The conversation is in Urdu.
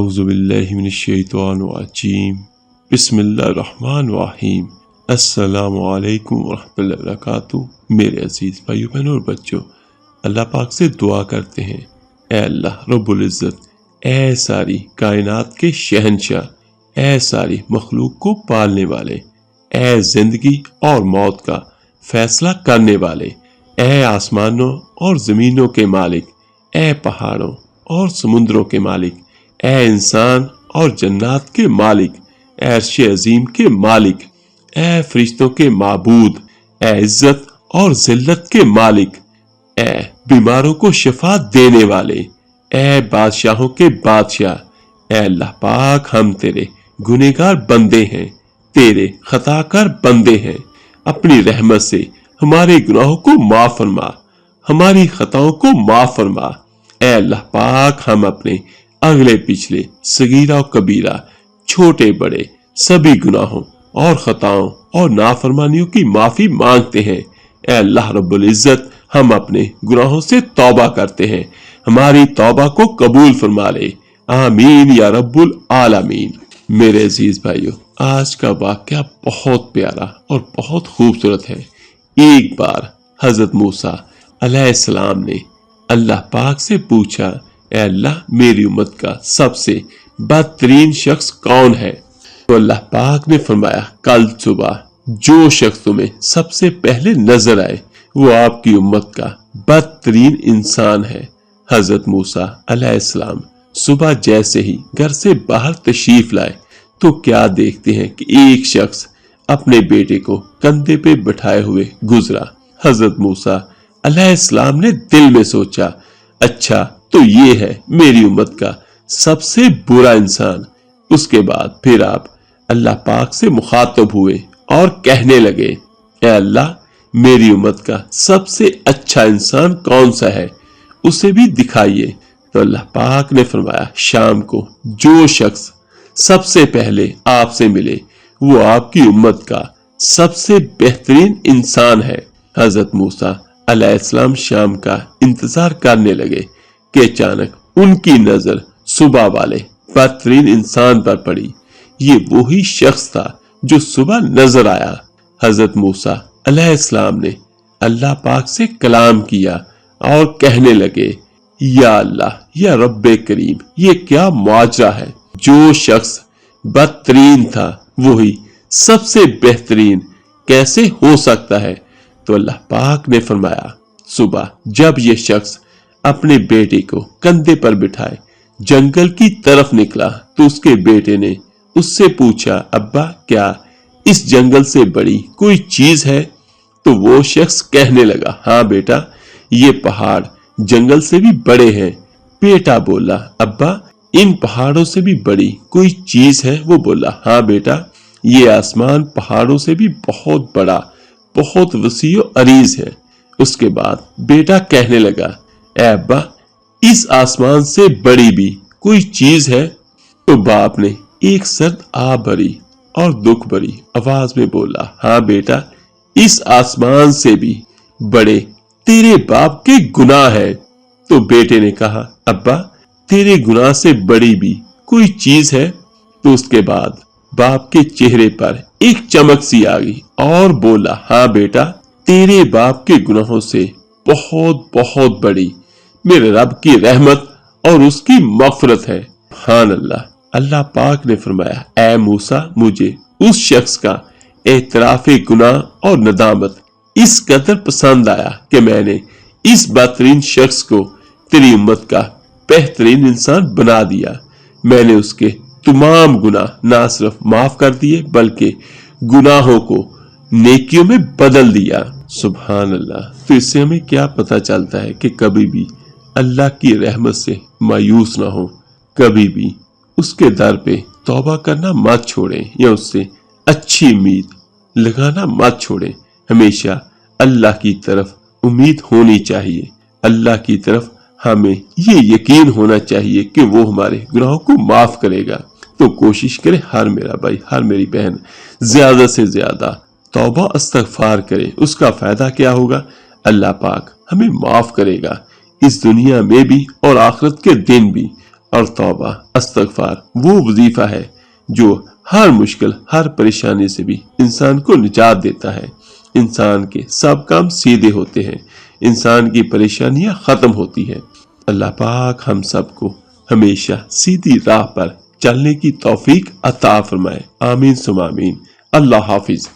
اعوذ باللہ من الشیطان الرجیم بسم اللہ الرحمن الرحیم السلام علیکم ورحمۃ اللہ وبرکاتہ۔ میرے عزیز بھائیو بہنوں اور بچوں، اللہ پاک سے دعا کرتے ہیں، اے اللہ رب العزت، اے ساری کائنات کے شہنشاہ، اے ساری مخلوق کو پالنے والے، اے زندگی اور موت کا فیصلہ کرنے والے، اے آسمانوں اور زمینوں کے مالک، اے پہاڑوں اور سمندروں کے مالک، اے انسان اور جنات کے مالک، اے عرش عظیم کے مالک، اے فرشتوں کے معبود، اے عزت اور ذلت کے مالک، اے بیماروں کو شفا دینے والے، اے بادشاہوں کے بادشاہ، اے اللہ پاک، ہم تیرے گنہگار بندے ہیں، تیرے خطا کار بندے ہیں، اپنی رحمت سے ہمارے گناہوں کو معاف فرما، ہماری خطاؤں کو معاف فرما۔ اے اللہ پاک، ہم اپنے اگلے پچھلے صغیرہ و کبیرہ، چھوٹے بڑے سبھی گناہوں اور خطاؤں اور نافرمانیوں کی معافی مانگتے ہیں۔ اے اللہ رب العزت، ہم اپنے گناہوں سے توبہ کرتے ہیں، ہماری توبہ کو قبول فرما لے، آمین یا رب العالمین۔ میرے عزیز بھائیو، آج کا واقعہ بہت پیارا اور بہت خوبصورت ہے۔ ایک بار حضرت موسیٰ علیہ السلام نے اللہ پاک سے پوچھا، اے اللہ، میری امت کا سب سے بدترین شخص کون ہے؟ تو اللہ پاک نے فرمایا، کل صبح جو شخص تمہیں سب سے پہلے نظر آئے وہ آپ کی امت کا بدترین انسان ہے۔ حضرت موسیٰ علیہ السلام صبح جیسے ہی گھر سے باہر تشریف لائے تو کیا دیکھتے ہیں کہ ایک شخص اپنے بیٹے کو کندھے پہ بٹھائے ہوئے گزرا۔ حضرت موسیٰ علیہ السلام نے دل میں سوچا، اچھا تو یہ ہے میری امت کا سب سے برا انسان۔ اس کے بعد پھر آپ اللہ پاک سے مخاطب ہوئے اور کہنے لگے، اے اللہ، میری امت کا سب سے اچھا انسان کون سا ہے، اسے بھی دکھائیے۔ تو اللہ پاک نے فرمایا، شام کو جو شخص سب سے پہلے آپ سے ملے وہ آپ کی امت کا سب سے بہترین انسان ہے۔ حضرت موسیٰ علیہ السلام شام کا انتظار کرنے لگے کہ اچانک ان کی نظر صبح والے بہترین انسان پر پڑی۔ یہ وہی شخص تھا جو صبح نظر آیا۔ حضرت موسیٰ علیہ السلام نے اللہ پاک سے کلام کیا اور کہنے لگے، یا اللہ، یا رب کریم، یہ کیا معجزہ ہے، جو شخص بدترین تھا وہی سب سے بہترین کیسے ہو سکتا ہے؟ تو اللہ پاک نے فرمایا، صبح جب یہ شخص اپنے بیٹے کو کندھے پر بٹھائے جنگل کی طرف نکلا تو اس کے بیٹے نے اس سے پوچھا، ابا، کیا اس جنگل سے بڑی کوئی چیز ہے؟ تو وہ شخص کہنے لگا، ہاں بیٹا، یہ پہاڑ جنگل سے بھی بڑے ہیں۔ بیٹا بولا، ابا، ان پہاڑوں سے بھی بڑی کوئی چیز ہے؟ وہ بولا، ہاں بیٹا، یہ آسمان پہاڑوں سے بھی بہت بڑا، بہت وسیع و عریض ہے۔ اس کے بعد بیٹا کہنے لگا، اے ابا، اس آسمان سے بڑی بھی کوئی چیز ہے؟ تو باپ نے ایک سرد آ بھری اور دکھ بھری آواز میں بولا، ہاں بیٹا، اس آسمان سے بھی بڑے تیرے باپ کے گناہ ہے۔ تو بیٹے نے کہا، ابا، تیرے گناہ سے بڑی بھی کوئی چیز ہے؟ تو اس کے بعد باپ کے چہرے پر ایک چمک سی آ گئی اور بولا، ہاں بیٹا، تیرے باپ کے گناہوں سے بہت بہت بڑی میرے رب کی رحمت اور اس کی مغفرت ہے۔ سبحان اللہ۔ اللہ پاک نے فرمایا، اے موسیٰ، مجھے اس شخص کا اعتراف گناہ اور ندامت اس قدر پسند آیا کہ میں نے اس بہترین شخص کو تیری امت کا بہترین انسان بنا دیا۔ میں نے اس کے تمام گناہ نہ صرف معاف کر دیے بلکہ گناہوں کو نیکیوں میں بدل دیا۔ سبحان اللہ۔ تو اس سے ہمیں کیا پتہ چلتا ہے کہ کبھی بھی اللہ کی رحمت سے مایوس نہ ہو، کبھی بھی اس کے در پہ توبہ کرنا مت چھوڑیں یا اس سے اچھی امید لگانا مت چھوڑیں۔ ہمیشہ اللہ کی طرف امید ہونی چاہیے، اللہ کی طرف ہمیں یہ یقین ہونا چاہیے کہ وہ ہمارے گناہوں کو معاف کرے گا۔ تو کوشش کرے ہر میرا بھائی، ہر میری بہن، زیادہ سے زیادہ توبہ استغفار کرے۔ اس کا فائدہ کیا ہوگا؟ اللہ پاک ہمیں معاف کرے گا، اس دنیا میں بھی اور آخرت کے دن بھی، اور توبہ استغفار وہ وظیفہ ہے جو ہر مشکل ہر پریشانی سے بھی انسان کو نجات دیتا ہے۔ انسان کے سب کام سیدھے ہوتے ہیں، انسان کی پریشانیاں ختم ہوتی ہیں۔ اللہ پاک ہم سب کو ہمیشہ سیدھی راہ پر چلنے کی توفیق عطا فرمائے، آمین ثم آمین۔ اللہ حافظ۔